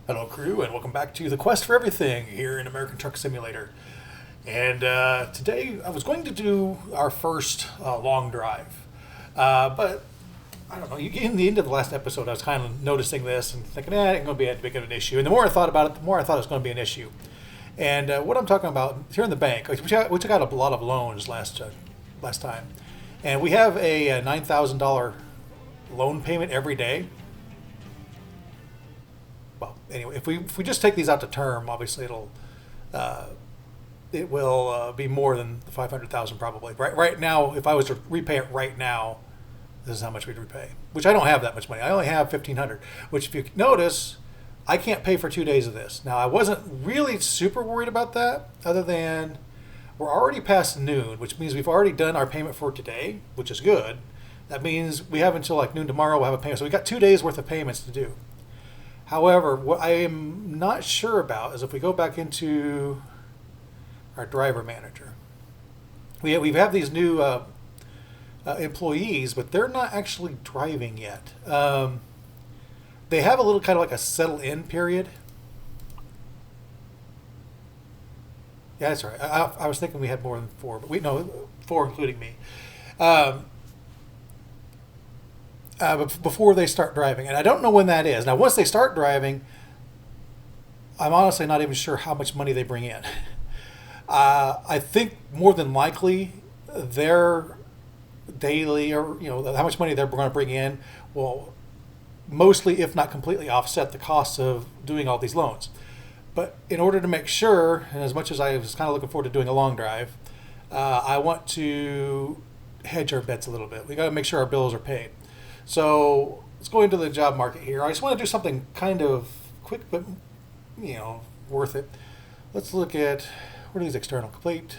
Hello, crew, and welcome back to the Quest for Everything here in American Truck Simulator. And today I was going to do our first long drive, but I don't know. In the end of the last episode, I was kind of noticing this and thinking, it ain't going to be that big of an issue. And the more I thought about it, the more I thought it was going to be an issue. And what I'm talking about here in the bank, we took out a lot of loans last time, and we have a $9,000 loan payment every day. Well, anyway, if we just take these out to term, obviously it will be more than the 500,000 probably. Right now, if I was to repay it right now, this is how much we'd repay. Which I don't have that much money. I only have 1,500. Which, if you notice, I can't pay for 2 days of this. Now, I wasn't really super worried about that, other than we're already past noon, which means we've already done our payment for today, which is good. That means we have until like noon tomorrow. We'll have a payment. So we got 2 days worth of payments to do. However, what I am not sure about is if we go back into our driver manager, we have these new employees, but they're not actually driving yet. They have a little kind of like a settle-in period. Yeah, that's right. I was thinking we had more than 4, but four including me. Before they start driving. And I don't know when that is. Now, once they start driving, I'm honestly not even sure how much money they bring in. I think more than likely their daily, or how much money they're going to bring in will mostly, if not completely, offset the costs of doing all these loans. But in order to make sure, and as much as I was kind of looking forward to doing a long drive, I want to hedge our bets a little bit. We got to make sure our bills are paid. So let's go into the job market here. I just want to do something kind of quick, but worth it. Let's look at, what are these external? Complete.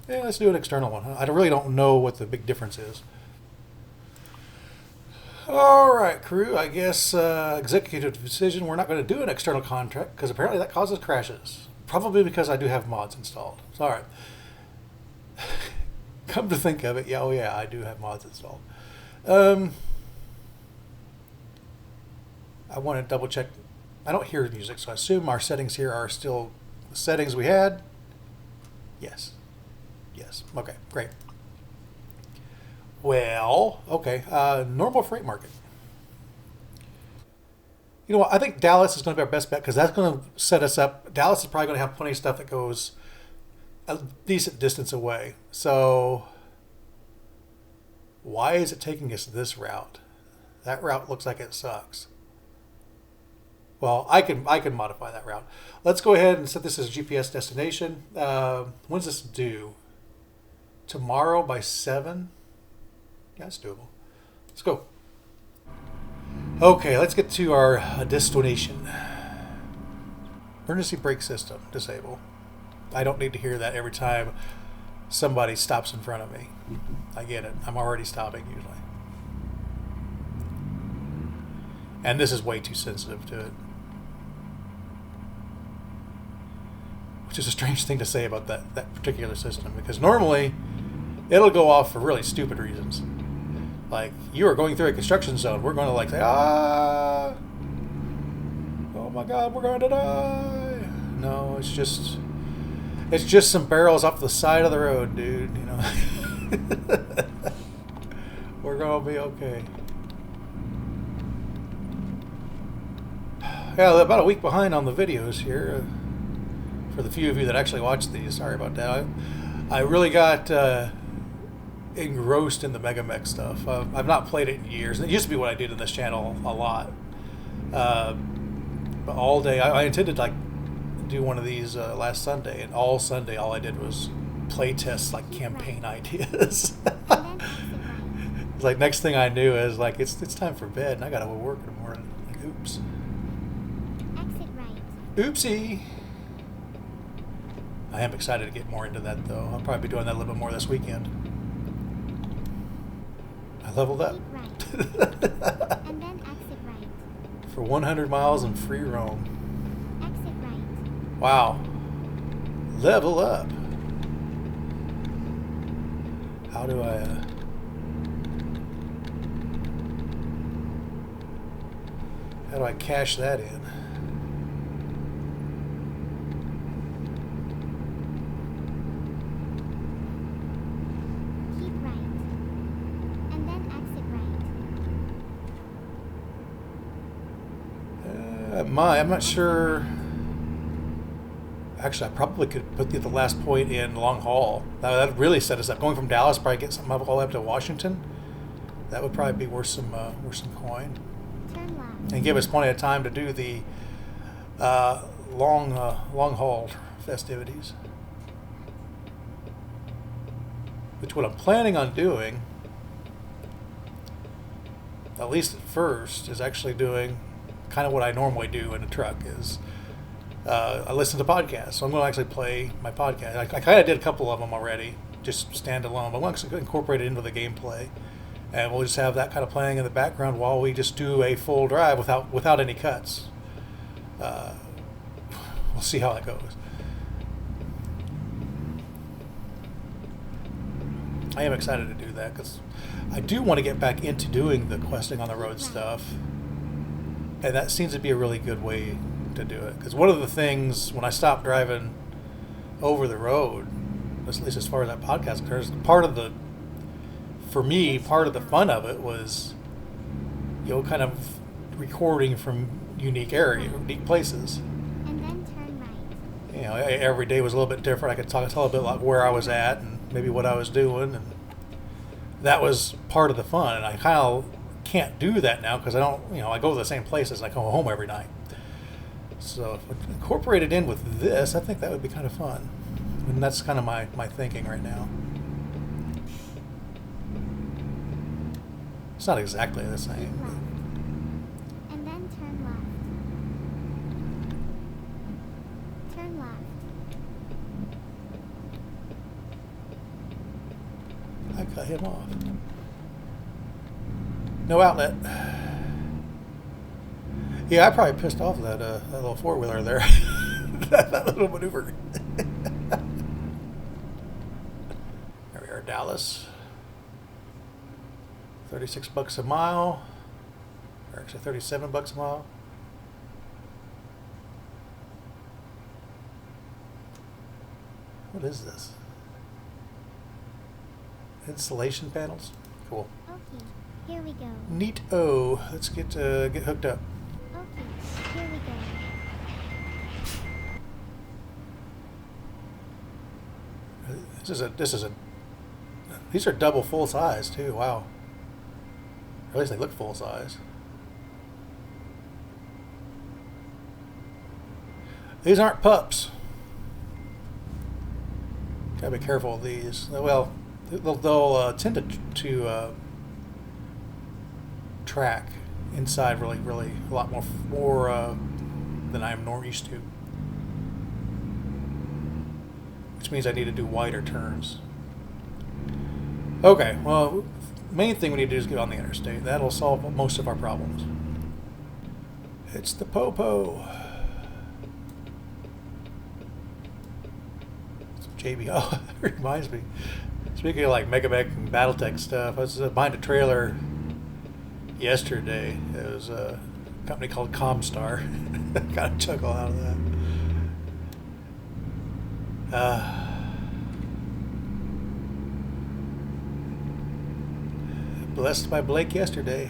Yeah, let's do an external one. I really don't know what the big difference is. All right, crew. I guess executive decision. We're not going to do an external contract because apparently that causes crashes. Probably because I do have mods installed. So, all right. Come to think of it, yeah, I do have mods installed. I want to double check. I don't hear music, so I assume our settings here are still the settings we had. Yes. Okay, great. Well, okay. Normal freight market. You know what? I think Dallas is going to be our best bet because that's going to set us up. Dallas is probably going to have plenty of stuff that goes a decent distance away. So why is it taking us this route? That route looks like it sucks. Well, I can modify that route. Let's go ahead and set this as GPS destination. When's this due? Tomorrow by 7? Yeah, it's doable. Let's go. Okay, let's get to our destination. Emergency brake system, disable. I don't need to hear that every time somebody stops in front of me. I get it. I'm already stopping usually. And this is way too sensitive to it. Which is a strange thing to say about that particular system, because normally it'll go off for really stupid reasons. Like, you are going through a construction zone. We're going to say, oh my God, we're going to die. No, it's just some barrels off the side of the road, dude. We're gonna be okay. Yeah, about a week behind on the videos here. For the few of you that actually watch these, sorry about that. I really got engrossed in the Mega Mech stuff. I've not played it in years. It used to be what I did in this channel a lot. But all day, I intended to do one of these last Sunday, and all Sunday all I did was play test campaign ideas. It's like next thing I knew is it's time for bed and I gotta work in the morning. Oops. Exit right. Oopsie. I am excited to get more into that though. I'll probably be doing that a little bit more this weekend. I leveled up. Right. And then exit right. For 100 miles and free roam. Exit right. Wow. Level up. How do I... How do I cash that in? Keep right. And then exit right. I'm not sure. Actually, I probably could put the last point in long haul. That would really set us up. Going from Dallas, probably get something all the way up to Washington. That would probably be worth some coin, Turn left. and give us plenty of time to do the long haul festivities. Which what I'm planning on doing, at least at first, is actually doing kind of what I normally do in a truck is. I listen to podcasts, so I'm going to actually play my podcast. I kind of did a couple of them already, just standalone, but I'm going to incorporate it into the gameplay, and we'll just have that kind of playing in the background while we just do a full drive without any cuts. We'll see how that goes. I am excited to do that because I do want to get back into doing the questing on the road stuff, and that seems to be a really good way to do it. Because one of the things when I stopped driving over the road, at least as far as that podcast goes, part of the fun of it was, kind of recording from unique places. And then turn right. Every day was a little bit different. I could tell a bit like where I was at and maybe what I was doing, and that was part of the fun. And I kind of can't do that now because I don't, I go to the same places and I come home every night. So if we incorporate it in with this, I think that would be kind of fun. And that's kind of my thinking right now. It's not exactly the Keep same. left. And then turn left. Turn left. I cut him off. No outlet. Yeah, I probably pissed off that little four-wheeler there. that little maneuver. There we are, Dallas. $36 a mile. Or actually $37 a mile. What is this? Installation panels? Cool. Okay. Here we go. Neat-o. Let's get hooked up. Okay. Here we go. These are double full size too. Wow. Or at least they look full size. These aren't pups. Gotta be careful of these. Well, they'll tend to track inside really a lot more than I'm used to. Which means I need to do wider turns. Okay, well, main thing we need to do is get on the interstate. That'll solve most of our problems. It's the Popo. It's JB. Oh, that reminds me. Speaking of like Megamech and Battletech stuff, I was behind a trailer yesterday. It was a company called Comstar. Got a chuckle out of that. Blessed by Blake yesterday.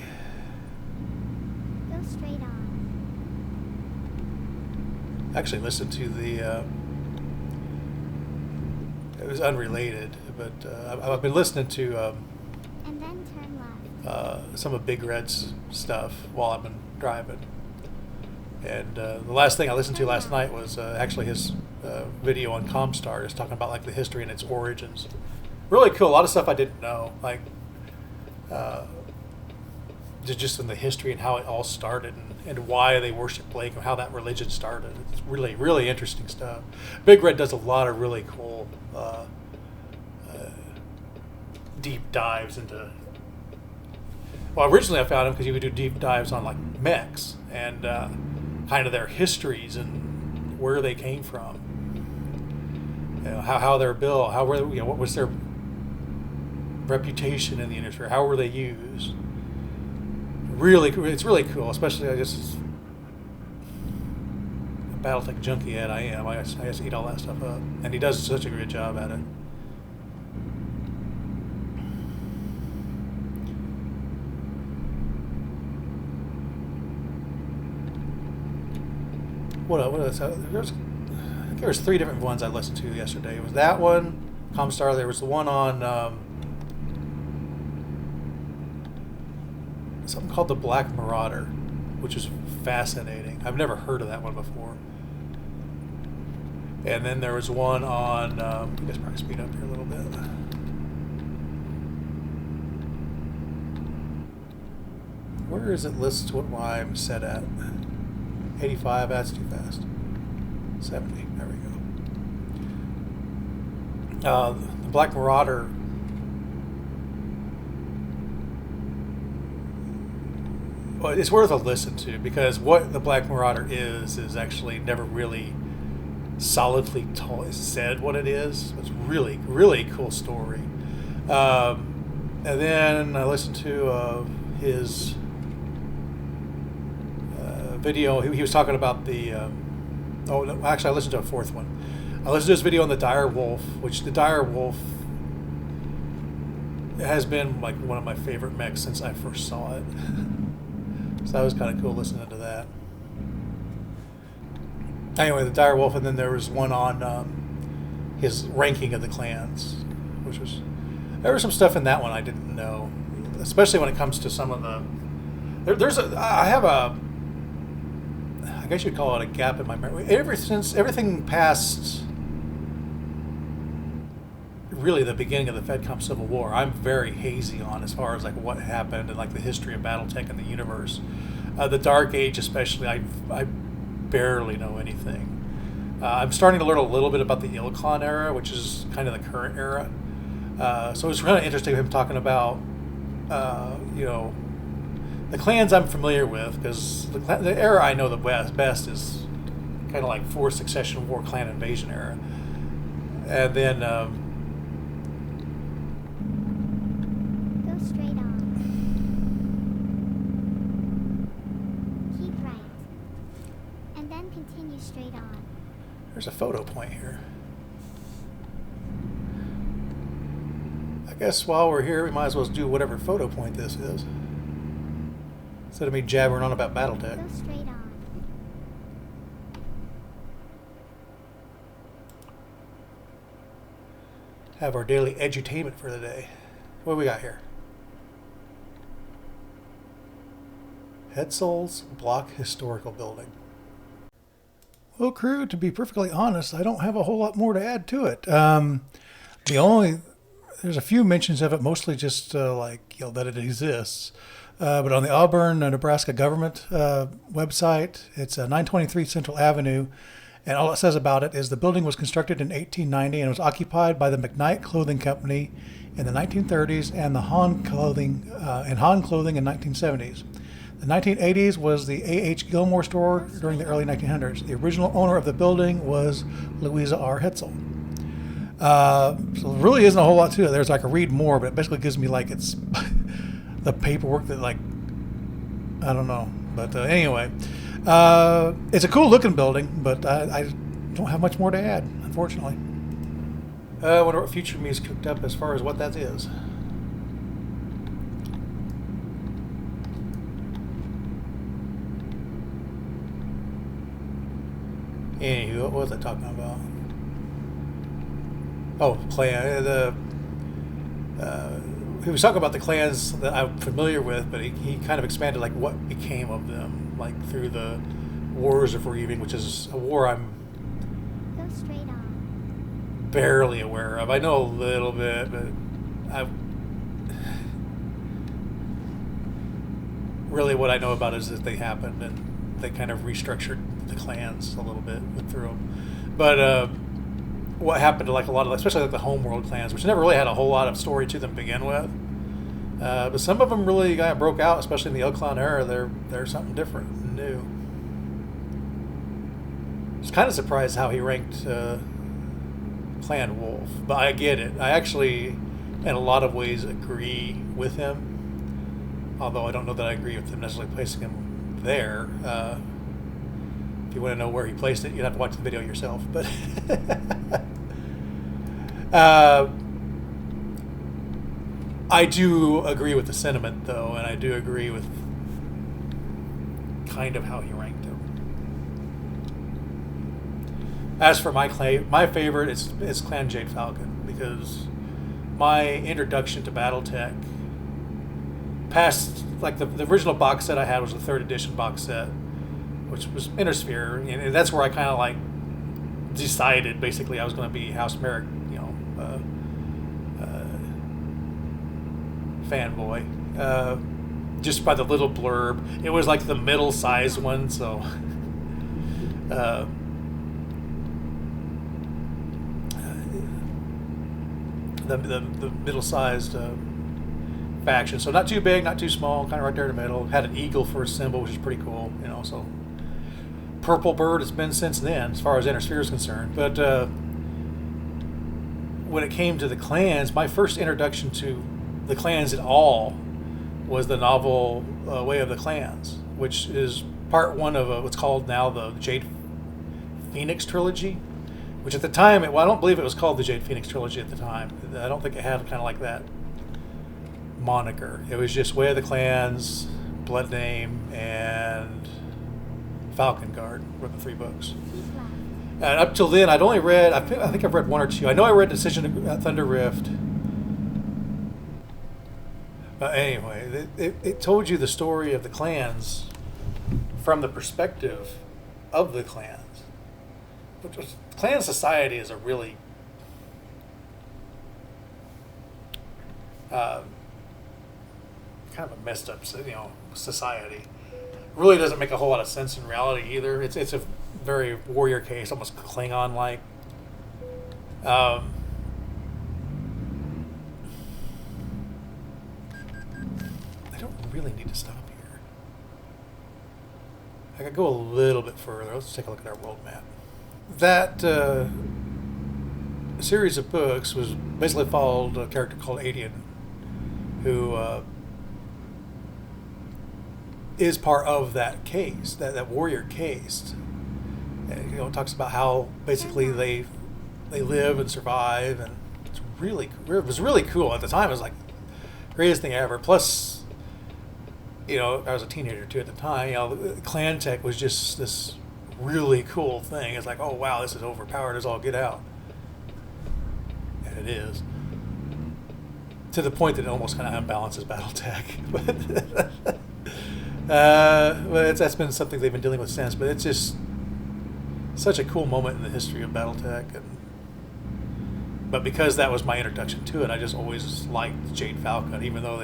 Go straight on. Actually listened to the it was unrelated, but I've been listening to And then turn left. some of Big Red's stuff while I've been driving. And the last thing I listened to last night was actually his video on Comstar, just talking about like the history and its origins. Really cool. A lot of stuff I didn't know, like just in the history and how it all started and why they worship Blake and how that religion started. It's really interesting stuff. Big Red does a lot of really cool deep dives into. Well, originally I found him because he would do deep dives on like mechs and kind of their histories and where they came from. How they're built, what was their reputation in the industry, how were they used. It's really cool, especially I guess Battletech junkie I am. I just eat all that stuff up. And he does such a great job at it. What else? I think there was 3 different ones I listened to yesterday. It was that one, Comstar. There was the one on something called the Black Marauder, which is fascinating. I've never heard of that one before. And then there was one on, I guess probably speed up here a little bit. Where is it listed what I'm set at? 85, that's too fast. 70, there we go. The Black Marauder, well, it's worth a listen to, because what the Black Marauder is actually never really solidly said what it is. It's really, really cool story. And then I listened to his video. He was talking about the actually I listened to a 4th one. I listened to his video on the dire wolf, which the dire wolf has been like one of my favorite mechs since I first saw it. So that was kind of cool listening to that. Anyway, the dire wolf, and then there was one on his ranking of the clans, which was, there was some stuff in that one I didn't know, especially when it comes to some of the I have a, I guess you'd call it a gap in my memory. Everything past really the beginning of the FedCom Civil War, I'm very hazy on as far as like what happened and like the history of Battletech and the universe. The Dark Age especially, I barely know anything. I'm starting to learn a little bit about the Ilklon era, which is kind of the current era. So it's really interesting him talking about, the clans I'm familiar with, because the era I know the best is kind of like Forced Succession War, Clan Invasion era. And then Go straight on. Keep right. And then continue straight on. there's a photo point here. I guess while we're here, we might as well do whatever photo point this is, instead of me jabbering on about Battletech. Go straight on. Have our daily edutainment for the day. What do we got here? Hetzel's Block Historical Building. Well, crew, to be perfectly honest, I don't have a whole lot more to add to it. There's a few mentions of it, mostly just that it exists. But on the Auburn, Nebraska government website, it's 923 Central Avenue. And all it says about it is the building was constructed in 1890 and was occupied by the McKnight Clothing Company in the 1930s and the Han Clothing in 1970s. The 1980s was the A.H. Gilmore store during the early 1900s. The original owner of the building was Louisa R. Hetzel. So there really isn't a whole lot to it. There's I could read more, but it basically gives me like it's the paperwork that like, I don't know. But anyway. It's a cool looking building, but I don't have much more to add, unfortunately. I wonder what Future Me's cooked up as far as what that is. Anywho, what was I talking about? Oh, clan. He was talking about the clans that I'm familiar with, but he kind of expanded like what became of them, like through the Wars of Reaving, which is a war I'm Go straight on. barely aware of. I know a little bit, but really what I know about is that they happened and they kind of restructured the clans a little bit through them. But what happened to like a lot of, especially like the homeworld clans, which never really had a whole lot of story to them to begin with. But some of them really kind of broke out, especially in the Ilklon era. They're something different and new. I was kind of surprised how he ranked Clan Wolf, but I get it. I actually, in a lot of ways, agree with him. Although I don't know that I agree with him necessarily placing him there. If you want to know where he placed it, you'd have to watch the video yourself. But I do agree with the sentiment, though, and I do agree with kind of how he ranked him. As for my favorite, it's Clan Jade Falcon, because my introduction to Battletech, past like the original box set I had was the 3rd edition box set, which was Intersphere, and that's where I kind of like decided basically I was going to be House Merrick, fanboy, just by the little blurb. It was like the middle-sized one, so the middle-sized faction. So not too big, not too small, kind of right there in the middle. Had an eagle for a symbol, which is pretty cool, So purple bird it's been since then, as far as Intersphere is concerned. But when it came to the clans, my first introduction to the clans at all was the novel Way of the Clans, which is part 1 of what's called now the Jade Phoenix trilogy, which at the time, I don't believe it was called the Jade Phoenix trilogy at the time. I don't think it had kind of like that moniker. It was just Way of the Clans, Blood Name, and Falcon Guard were the 3 books. And up till then, I'd only read, I think I've read 1 or 2. I know I read Decision at Thunder Rift. But anyway, it told you the story of the clans from the perspective of the clans. Clan society is a really kind of a messed up, society. Really doesn't make a whole lot of sense in reality either. It's a very warrior case, almost Klingon-like. I don't really need to stop here. I could go a little bit further. Let's take a look at our world map. That series of books was basically followed a character called Adian, who is part of that case, that warrior case. And, it talks about how basically they live and survive, and it was really cool at the time. It was like the greatest thing ever. Plus, I was a teenager too at the time. Clan Tech was just this really cool thing. It's like, oh wow, this is overpowered as all get out, and it is, to the point that it almost kind of unbalances Battletech. But that's been something they've been dealing with since. But it's just such a cool moment in the history of Battletech, but because that was my introduction to it, I just always liked Jade Falcon, even though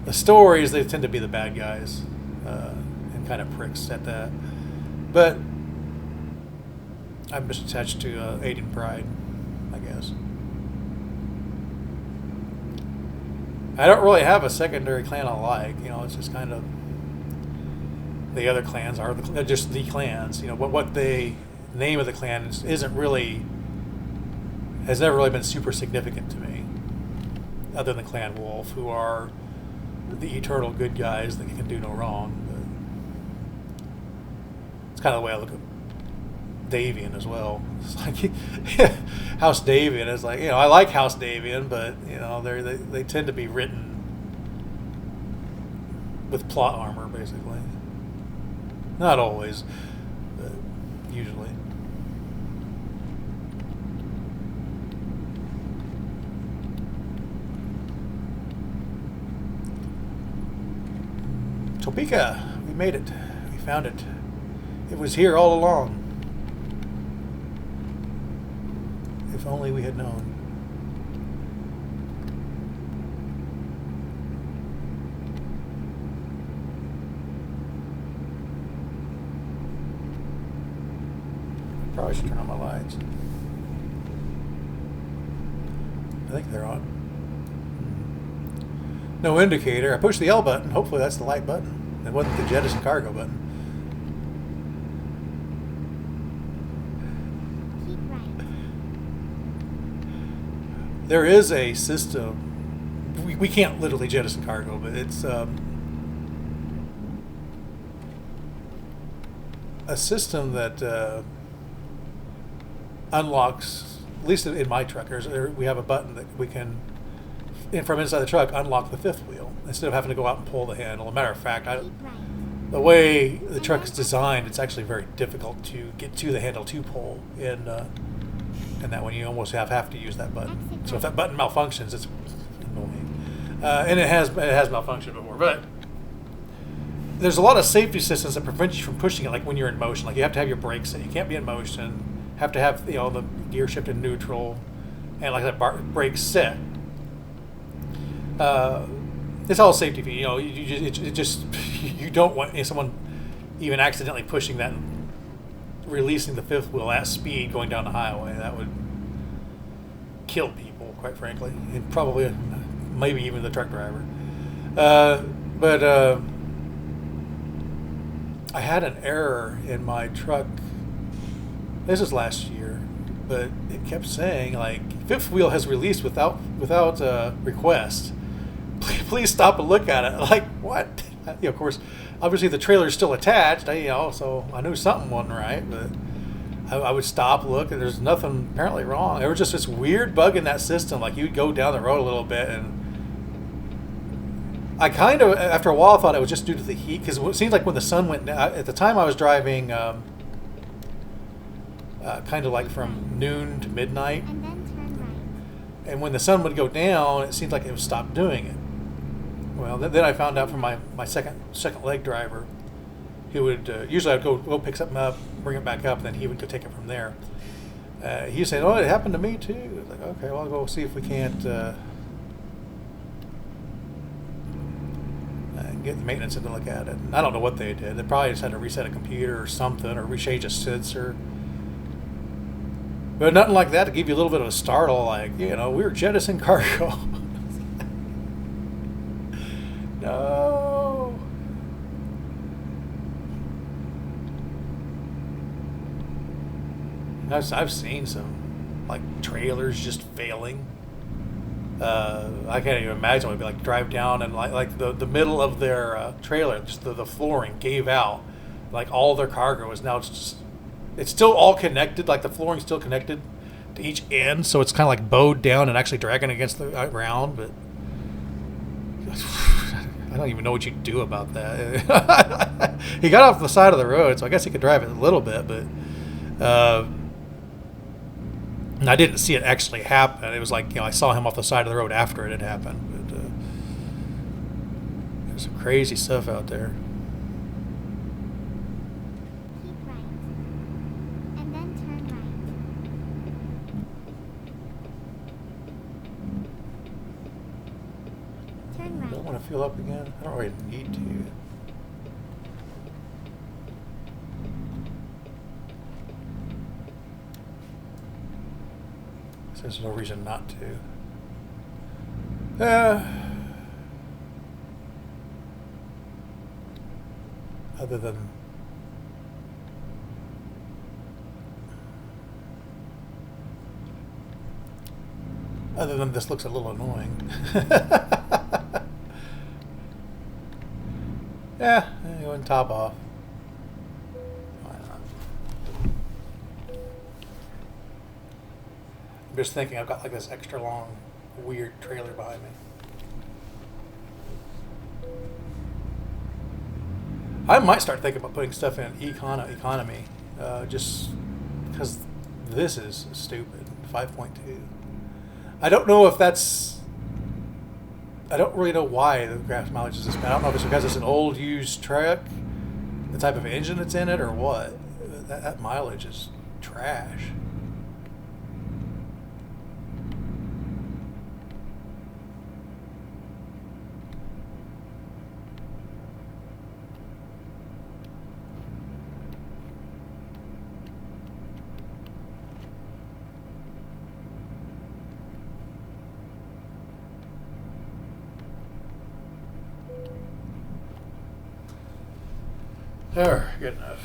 the stories, they tend to be the bad guys and kind of pricks at that. But I'm just attached to Aiden Pride, I guess. I don't really have a secondary clan I like. It's just kind of the other clans are just the clans. What the name of the clan has never really been super significant to me, other than Clan Wolf, who are the eternal good guys that can do no wrong. But it's kind of the way I look at Davian as well. It's like House Davian is like, I like House Davian, but they tend to be written with plot armor, basically. Not always, but usually. Topeka, we made it. We found it. It was here all along. If only we had known. Probably should turn on my lights. I think they're on. No indicator. I pushed the L button. Hopefully that's the light button. It wasn't the jettison cargo button. Keep right. There is a system. We can't literally jettison cargo, but it's a system that unlocks, at least in my truck, we have a button that we can, from inside the truck, unlock the fifth wheel instead of having to go out and pull the handle. As a matter of fact, Keep right. the way the truck is designed, it's actually very difficult to get to the handle to pull, and that one you almost have to use that button. So if that button malfunctions, it's annoying, and it has malfunctioned before. But there's a lot of safety systems that prevent you from pushing it, like when you're in motion. Like you have to have your brakes set. You can't be in motion. Have to have the gear shift in neutral, and like that brakes set. It's all safety feature. You don't want someone even accidentally pushing that, releasing the fifth wheel at speed going down the highway. That would kill people, quite frankly, and probably maybe even the truck driver. But I had an error in my truck. This was last year, but it kept saying like fifth wheel has released without request. Please stop and look at it. Like what? Of course, obviously the trailer's still attached. So I knew something wasn't right. But I would stop, look, and there's nothing apparently wrong. There was just this weird bug in that system. Like you'd go down the road a little bit, and I kind of, after a while, thought it was just due to the heat, because it seems like when the sun went down, at the time I was driving kind of like from noon to midnight, And then turn right. and when the sun would go down, it seemed like it would stop doing it. Well, then I found out from my second leg driver, who would usually I'd go pick something up, bring it back up, and then he would go take it from there. He said, "Oh, it happened to me too." I was like, "Okay, well, I'll go see if we can't get the maintenance in to look at it." And I don't know what they did. They probably just had to reset a computer or something, or rechange a sensor. But nothing like that to give you a little bit of a startle, like, we were jettisoning cargo. No. I've seen some like trailers just failing. I can't even imagine what it'd be like to drive down and like the middle of their trailer, just the flooring gave out, like all their cargo is now it's still all connected, like the flooring's still connected to each end, so it's kind of like bowed down and actually dragging against the ground. But I don't even know what you do about that. He got off the side of the road, so I guess he could drive it a little bit, but and I didn't see it actually happen. It was like, I saw him off the side of the road after it had happened. But there's some crazy stuff out there. Keep right. And then turn right. Turn I right. don't want to fuel up again. I don't really need to. There's no reason not to. Other than this looks a little annoying. Yeah, go and top off. Why not? I'm just thinking I've got like this extra long, weird trailer behind me. I might start thinking about putting stuff in economy, just because this is stupid. 5.2. I don't know if that's. I don't really know why the gas mileage is this bad. I don't know if it's because it's an old used truck, the type of engine that's in it, or what. That mileage is trash. There, good enough.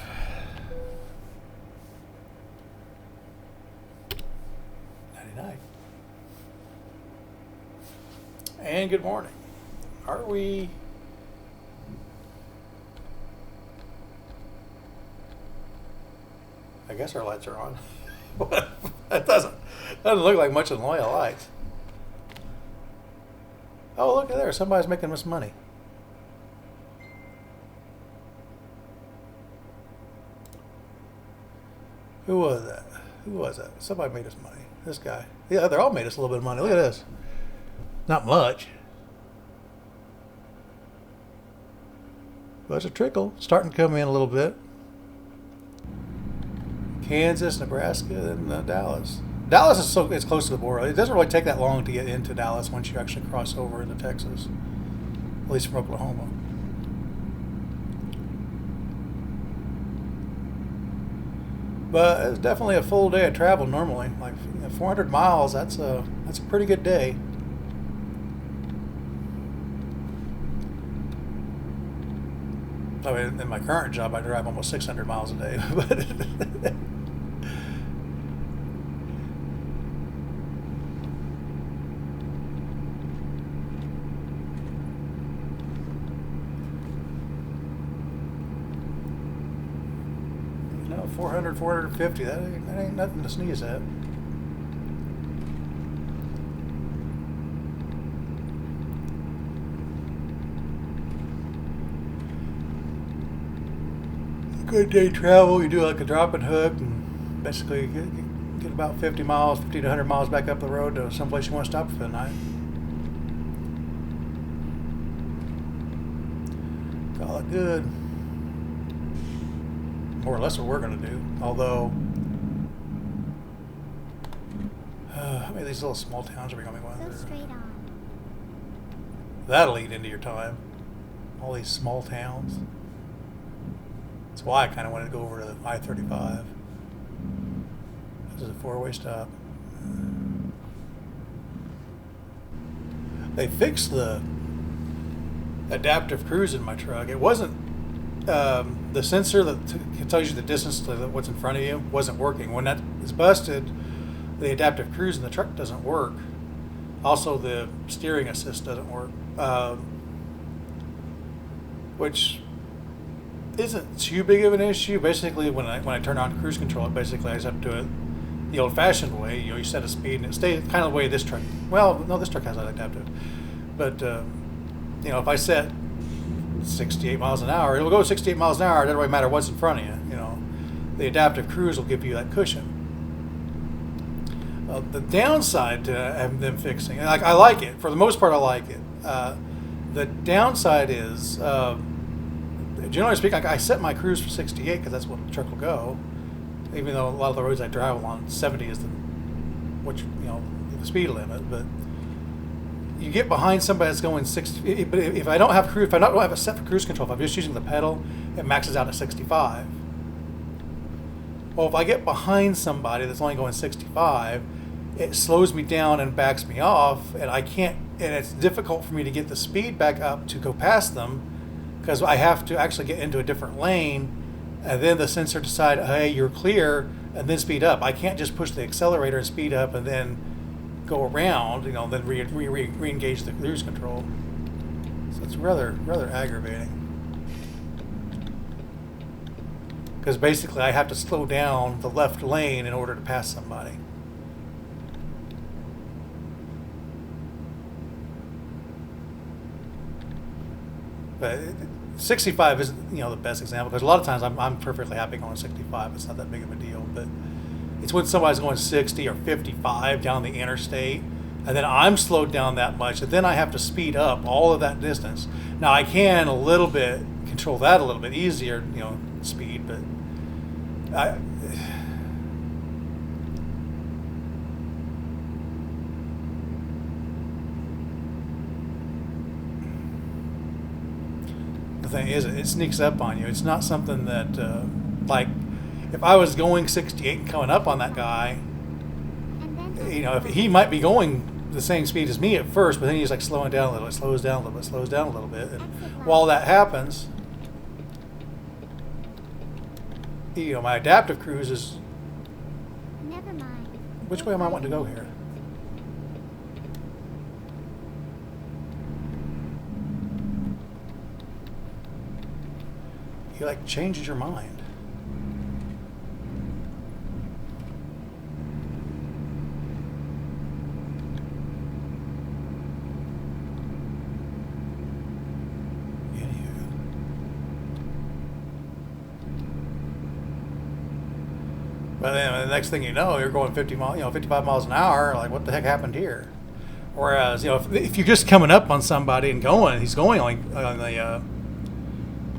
99. And good morning. Are we? I guess our lights are on. That doesn't look like much of the lights. Oh, look at there. Somebody's making us money. Who was that? Who was that? Somebody made us money. This guy. Yeah, they all made us a little bit of money. Look at this. Not much. But it's a trickle. Starting to come in a little bit. Kansas, Nebraska, and Dallas. Dallas is it's close to the border. It doesn't really take that long to get into Dallas once you actually cross over into Texas, at least from Oklahoma. But it's definitely a full day of travel normally. Like 400 miles. That's a pretty good day. I mean, in my current job, I drive almost 600 miles a day. But no, 400, 450. That ain't nothing to sneeze at. Good day travel. You do like a drop and hook, and basically get about 50 miles, 50 to 100 miles back up the road to someplace you want to stop for the night. Call it good. More or less what we're going to do. Although, how many of these little small towns are we going to be going Go through? straight on. That'll eat into your time. All these small towns. That's why I kind of wanted to go over to I-35. This is a four-way stop. They fixed the adaptive cruise in my truck. It wasn't the sensor that tells you the distance to what's in front of you wasn't working. When that is busted, the adaptive cruise in the truck doesn't work. Also, the steering assist doesn't work, which isn't too big of an issue. Basically, when I turn on cruise control, basically I just have to do it the old-fashioned way. You set a speed and it stays kind of the way this truck. Well, no, this truck has that adaptive, but if I set 68 miles an hour, it'll go 68 miles an hour. It doesn't really matter what's in front of you. The adaptive cruise will give you that cushion. The downside to them fixing, like I like it for the most part, I like it. The downside is. Generally speaking, I set my cruise for 68 because that's what the truck will go. Even though a lot of the roads I travel on, 70 is the speed limit. But you get behind somebody that's going 60. But if I don't have it set for cruise control, if I'm just using the pedal, it maxes out at 65. Well, if I get behind somebody that's only going 65, it slows me down and backs me off, and I can't. And it's difficult for me to get the speed back up to go past them. Because I have to actually get into a different lane, and then the sensor decide, hey, you're clear, and then speed up. I can't just push the accelerator and speed up and then go around, then re-engage the cruise control. So it's rather aggravating. Because basically I have to slow down the left lane in order to pass somebody. But 65 isn't the best example, because a lot of times I'm perfectly happy going 65. It's not that big of a deal. But it's when somebody's going 60 or 55 down the interstate, and then I'm slowed down that much, and then I have to speed up all of that distance. Now I can a little bit control that a little bit easier, speed, but the thing is, it sneaks up on you. It's not something that, like, if I was going 68 and coming up on that guy, if he might be going the same speed as me at first, but then he's like slowing down a little bit, slows down a little bit, slows down a little bit, and while that happens, my adaptive cruise is. Never mind. Which way am I wanting to go here? He changes your mind. But then the next thing you know, you're going 55 miles an hour. Like, what the heck happened here? Whereas, if you're just coming up on somebody and he's going on the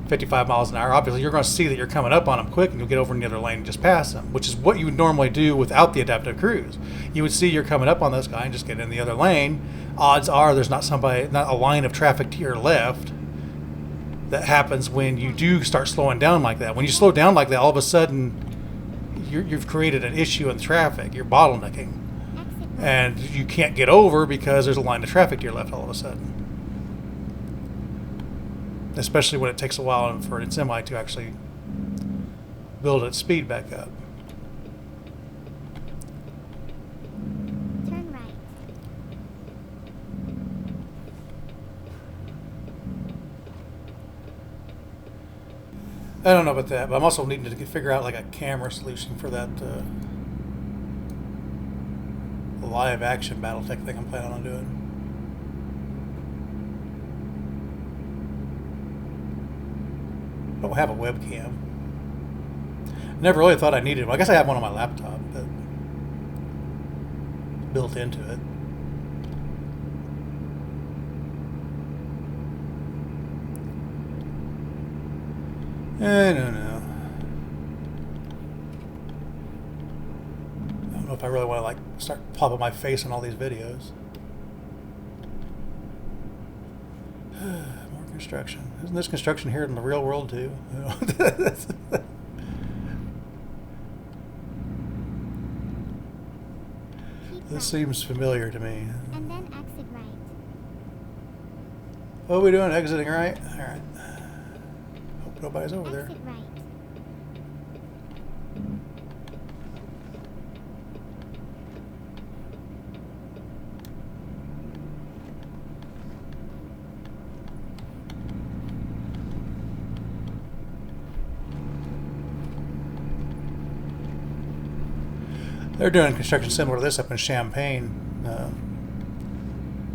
55 miles an hour, obviously you're going to see that you're coming up on him quick and you'll get over in the other lane and just pass him, which is what you would normally do without the adaptive cruise. You would see you're coming up on this guy and just get in the other lane. Odds are there's not a line of traffic to your left. That happens when you do start slowing down like that. When you slow down like that, all of a sudden you've created an issue in traffic. You're bottlenecking. And you can't get over because there's a line of traffic to your left all of a sudden. Especially when it takes a while for a semi to actually build its speed back up. Turn right. I don't know about that, but I'm also needing to figure out like a camera solution for that live action Battletech thing I'm planning on doing. I don't have a webcam. Never really thought I needed one. I guess I have one on my laptop, but built into it. I don't know. I don't know if I really want to like start popping my face in all these videos. More construction. Isn't this construction here in the real world too? This seems familiar to me. And then exit right. What are we doing? Exiting right? All right. Hope nobody's over there. Exit right. They're doing construction similar to this up in Champaign.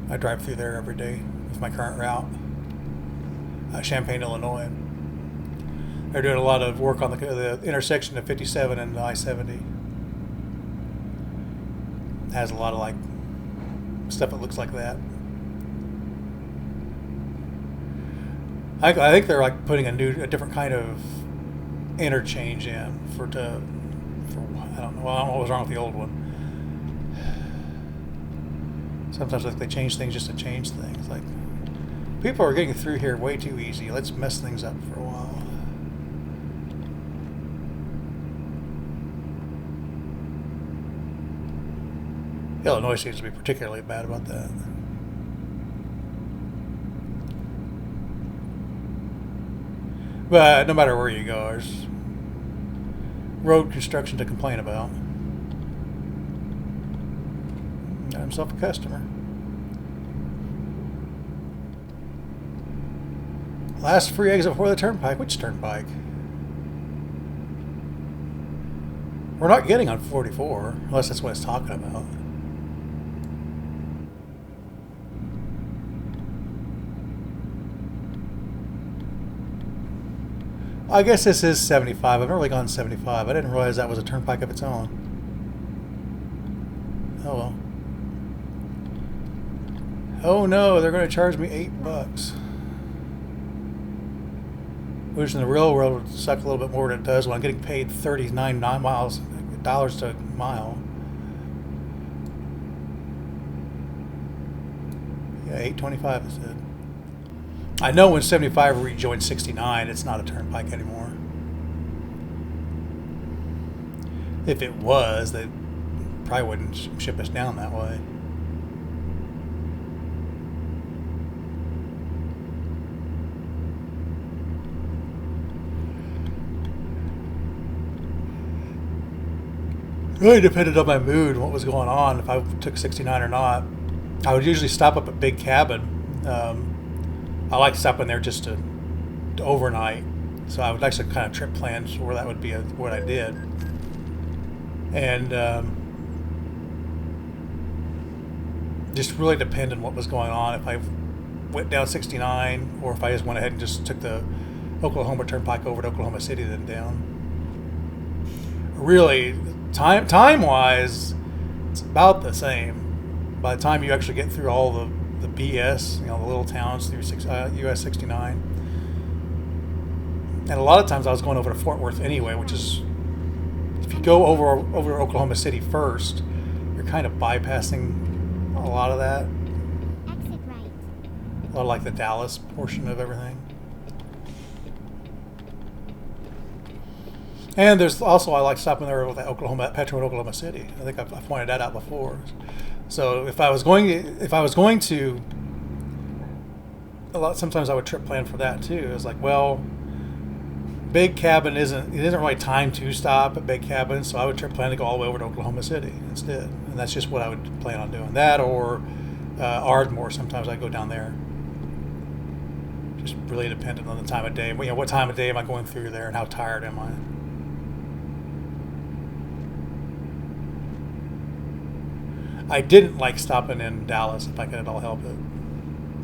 I drive through there every day with my current route. Champaign, Illinois. They're doing a lot of work on the intersection of 57 and I-70. It has a lot of like stuff that looks like that. I think they're like putting a different kind of interchange in for I don't know what was wrong with the old one. Sometimes like they change things just to change things. Like, people are getting through here way too easy. Let's mess things up for a while. Illinois seems to be particularly bad about that. But no matter where you go, there's road construction to complain about. Got himself a customer. Last free exit before the turnpike. Which turnpike? We're not getting on 44, unless that's what it's talking about. I guess this is 75. I've never really gone 75. I didn't realize that was a turnpike of its own. Oh well. Oh no, they're going to charge me $8. Which in the real world would suck a little bit more than it does when I'm getting paid $39 to a mile. Yeah, $8.25 it said. I know when 75 rejoins 69, it's not a turnpike anymore. If it was, they probably wouldn't ship us down that way. It really depended on my mood and what was going on, if I took 69 or not. I would usually stop up at Big Cabin. I like stopping there just to overnight, so I would actually kind of trip plans where that would be what I did. And just really depended on what was going on. If I went down 69, or if I just went ahead and just took the Oklahoma Turnpike over to Oklahoma City, then down. Really, Time wise, it's about the same. By the time you actually get through all the BS, the little towns through US 69, and a lot of times I was going over to Fort Worth anyway, which is, if you go over Oklahoma City first, you're kind of bypassing a lot of that. Exit right. A lot of like the Dallas portion of everything. And there's also, I like stopping there with that Petro in Oklahoma City. I think I've pointed that out before. So if I was going to, sometimes I would trip plan for that too. It's like, well, Big Cabin isn't really time to stop at Big Cabin, so I would trip plan to go all the way over to Oklahoma City instead. And that's just what I would plan on doing. That or Ardmore. Sometimes I go down there. Just really dependent on the time of day. What time of day am I going through there, and how tired am I? I didn't like stopping in Dallas if I could at all help it,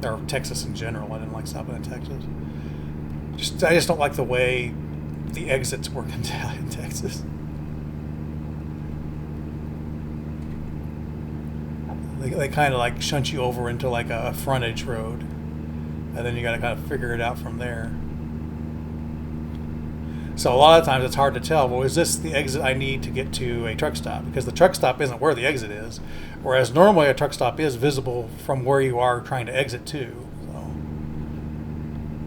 or Texas in general. I didn't like stopping in Texas. I just don't like the way the exits work in Texas. They kind of like shunt you over into like a frontage road, and then you got to kind of figure it out from there. So a lot of times it's hard to tell, well, is this the exit I need to get to a truck stop? Because the truck stop isn't where the exit is, whereas normally a truck stop is visible from where you are trying to exit to. So,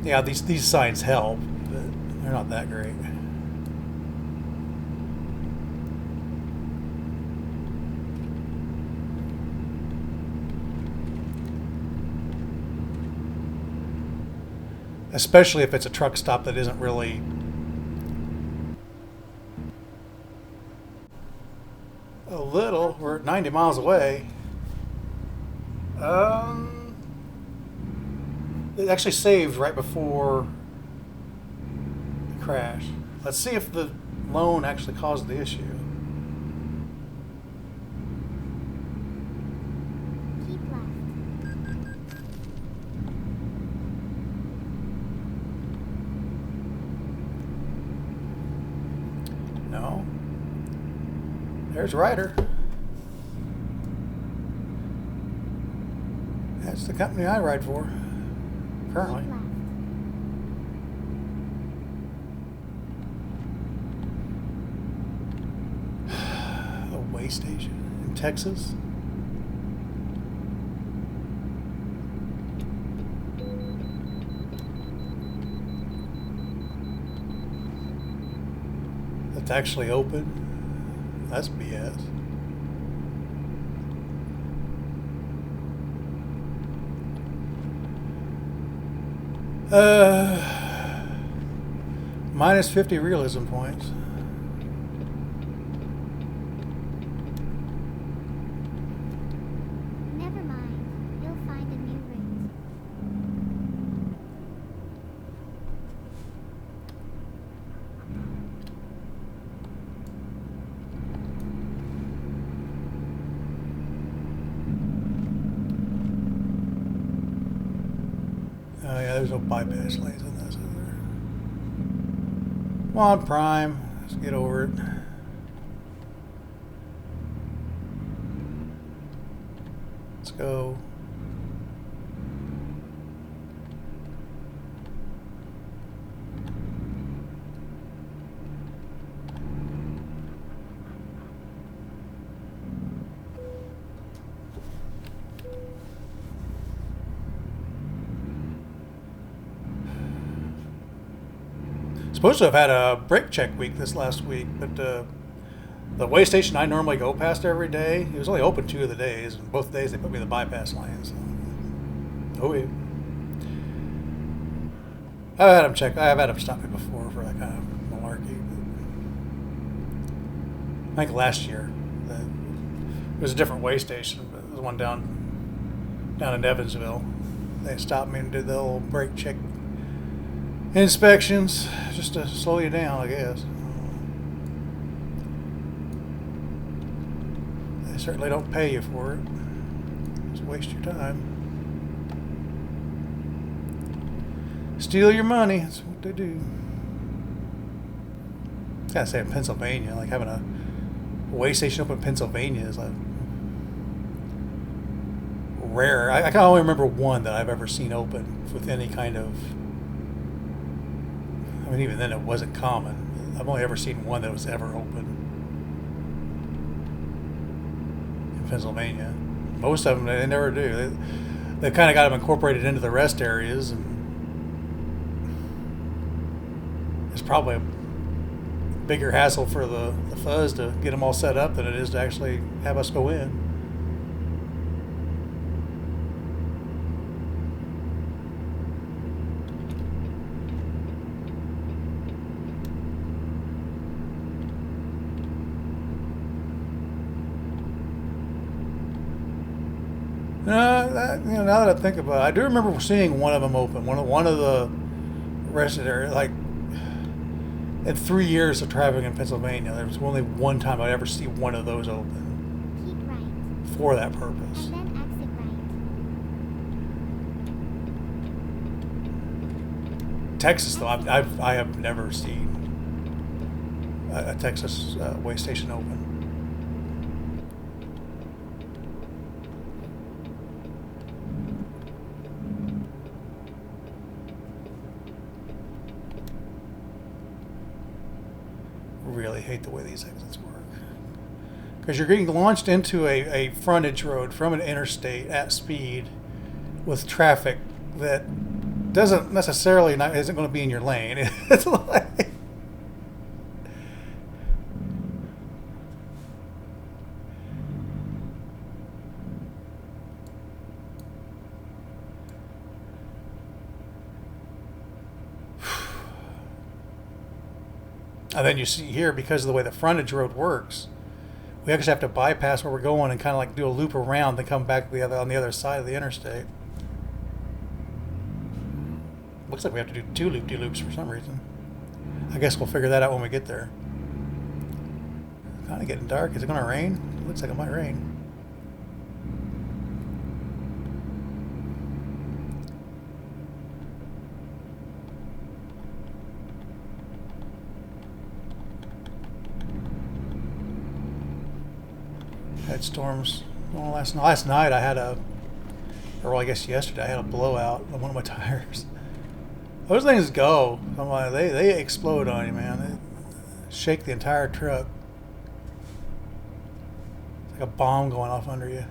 yeah, these signs help, but they're not that great. Especially if it's a truck stop that isn't really a little. We're at 90 miles away. It actually saved right before the crash. Let's see if the loan actually caused the issue. Keep left. No. There's Ryder. That's the company I ride for currently. Keep left. A way station in Texas. That's actually open. That's BS. Minus 50 realism points. Never mind. You'll find a new route. Oh yeah, there's no bypass lanes in this, is there? Come on, Prime. Let's get over it. Let's go. Supposed to have had a brake check week this last week, but the way station I normally go past every day, it was only open 2 of the days, and both days they put me in the bypass lane. So, oh yeah. I've had them stop me before for that kind of malarkey. But I think last year it was a different way station, but it was one down in Evansville. They stopped me and did the little brake check inspections just to slow you down, I guess. They certainly don't pay you for it. Just waste your time. Steal your money. That's what they do. Gotta say, in Pennsylvania, like having a way station open in Pennsylvania is like rare. I can only remember one that I've ever seen open with any kind of. I mean, even then it wasn't common. I've only ever seen one that was ever open in Pennsylvania. Most of them they never do. They kind of got them incorporated into the rest areas, and it's probably a bigger hassle for the fuzz to get them all set up than it is to actually have us go in. Now that I think about it, I do remember seeing one of them open. One of the rested area, like in 3 years of traveling in Pennsylvania, there was only one time I'd ever see one of those open. Keep right. For that purpose. And then exit right. Texas, though, I have never seen a Texas way station open. Really hate the way these exits work, because you're getting launched into a frontage road from an interstate at speed with traffic that doesn't necessarily isn't going to be in your lane. It's like and then you see here, because of the way the frontage road works, we actually have to bypass where we're going and kind of like do a loop around and come back on the other side of the interstate. Looks like we have to do 2 loop-de-loops for some reason. I guess we'll figure that out when we get there. Kind of getting dark. Is it going to rain? It looks like it might rain. Had storms. Well, last night I had or I guess yesterday I had a blowout on one of my tires. Those things go. I'm like, they explode on you, man. They shake the entire truck. It's like a bomb going off under you.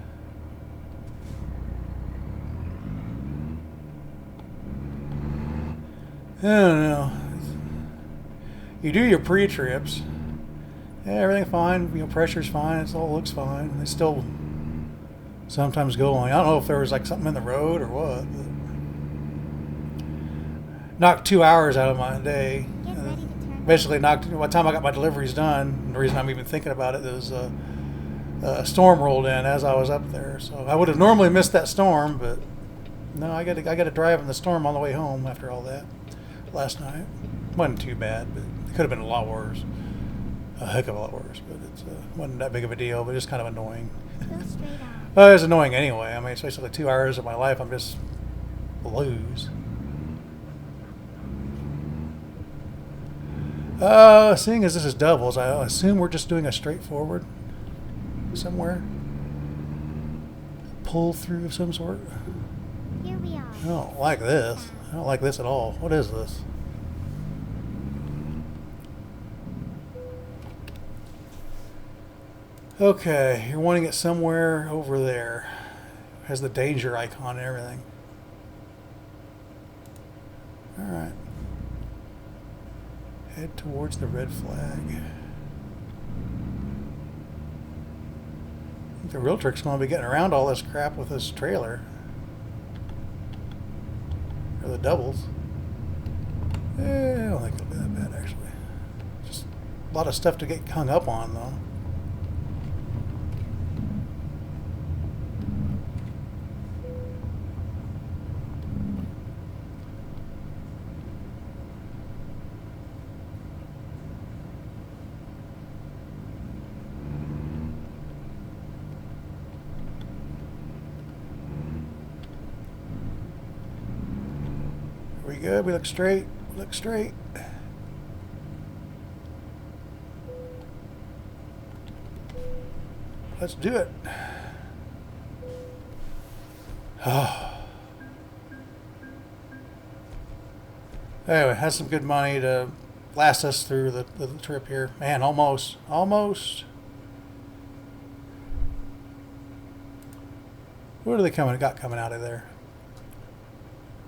I don't know. You do your pre-trips. Yeah, everything's fine. Pressure's fine. It all looks fine. They still sometimes go on. I don't know if there was like something in the road or what. But knocked 2 hours out of my day. Get ready to turn. Basically knocked. By the time I got my deliveries done, the reason I'm even thinking about it is a storm rolled in as I was up there. So I would have normally missed that storm, but no, I got to drive in the storm on the way home after all that last night. Wasn't too bad, but it could have been a lot worse. A heck of a lot worse, but it wasn't that big of a deal, but just kind of annoying. Go straight on. Well, it was annoying anyway. I mean, it's basically 2 hours of my life I'm just lose. Seeing as this is doubles, I assume we're just doing a straightforward somewhere. Pull through of some sort. Here we are. I don't like this. I don't like this at all. What is this? Okay, you're wanting it somewhere over there. Has the danger icon and everything. Alright. Head towards the red flag. I think the real trick's going to be getting around all this crap with this trailer. Or the doubles. I don't think it'll be that bad, actually. Just a lot of stuff to get hung up on, though. We good? We look straight? We look straight. Let's do it. Anyway, has some good money to last us through the trip here. Man, almost. Almost. What are they got coming out of there?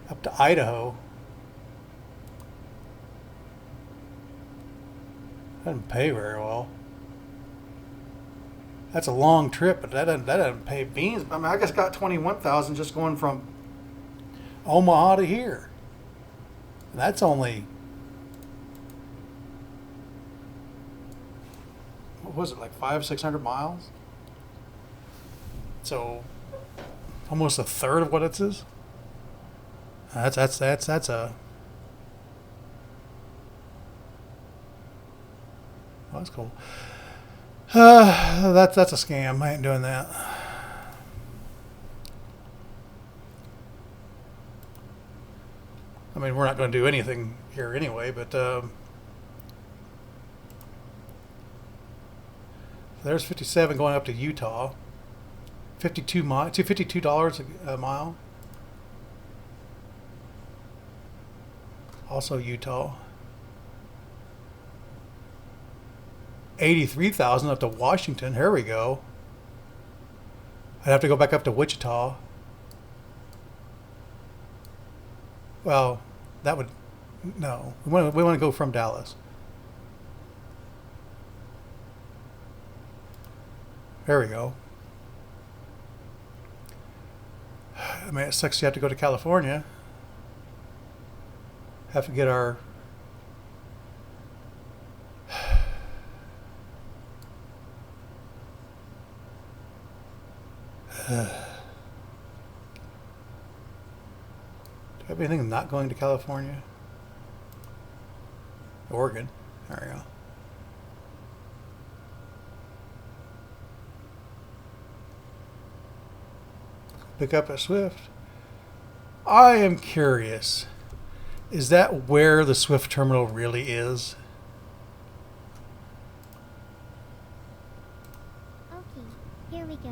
Up to Idaho. Doesn't pay very well. That's a long trip, but that doesn't pay beans. I mean, I just got 21,000 just going from Omaha to here. And that's only, what was it, like 500-600 miles? So almost a third of what it is. That's a. Well, that's cool. That's a scam. I ain't doing that. I mean, we're not going to do anything here anyway, but there's 57 going up to Utah. $52 a mile. Also Utah. 83,000 up to Washington. Here we go. I'd have to go back up to Wichita. Well, that would, no. We want to go from Dallas. There we go. I mean, it sucks you have to go to California. Have to get our... Do you have anything not going to California? Oregon. There we go. Pick up at Swift. I am curious. Is that where the Swift terminal really is? Okay, here we go.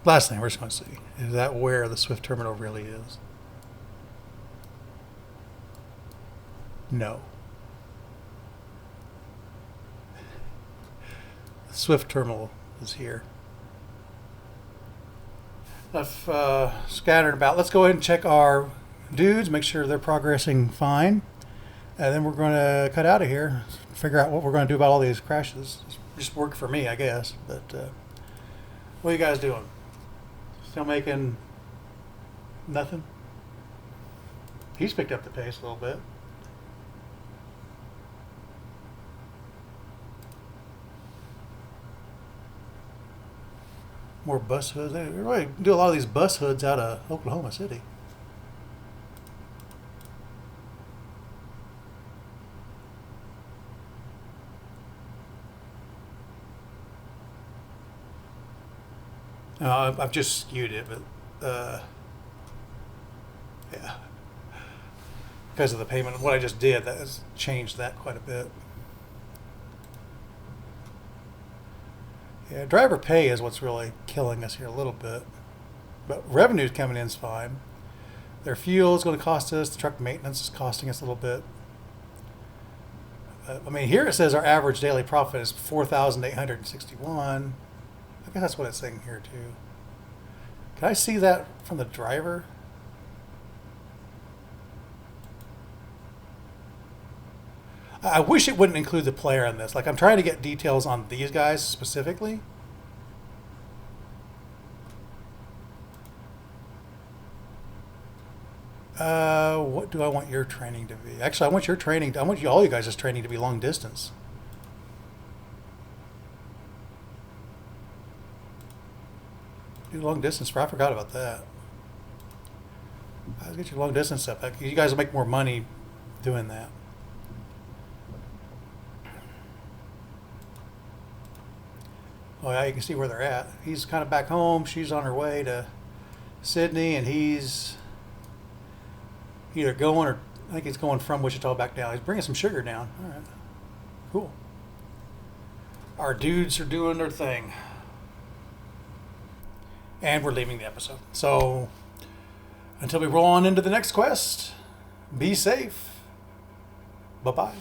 Last thing we're just going to see. Is that where the Swift terminal really is? No. The Swift terminal is here. Enough scattered about. Let's go ahead and check our dudes, make sure they're progressing fine. And then we're going to cut out of here, figure out what we're going to do about all these crashes. Just work for me, I guess. But what are you guys doing? Still making nothing? He's picked up the pace a little bit. More bus hoods. They really do a lot of these bus hoods out of Oklahoma City. I've just skewed it, but yeah, because of the payment. What I just did, that has changed that quite a bit. Yeah, driver pay is what's really killing us here a little bit. But revenue's coming in is fine. Their fuel is going to cost us. The truck maintenance is costing us a little bit. I mean, here it says our average daily profit is $4,861. I guess that's what it's saying here too. Can I see that from the driver? I wish it wouldn't include the player in this. Like, I'm trying to get details on these guys specifically. What do I want your training to be? Actually, I want your training. I want all you guys' training to be long distance. Do long distance. I forgot about that. I'll get you long distance stuff. You guys will make more money doing that. Oh yeah, you can see where they're at. He's kind of back home. She's on her way to Sydney, and he's either going or I think he's going from Wichita back down. He's bringing some sugar down. All right, cool. Our dudes are doing their thing. And we're leaving the episode. So, until we roll on into the next quest, be safe. Bye-bye.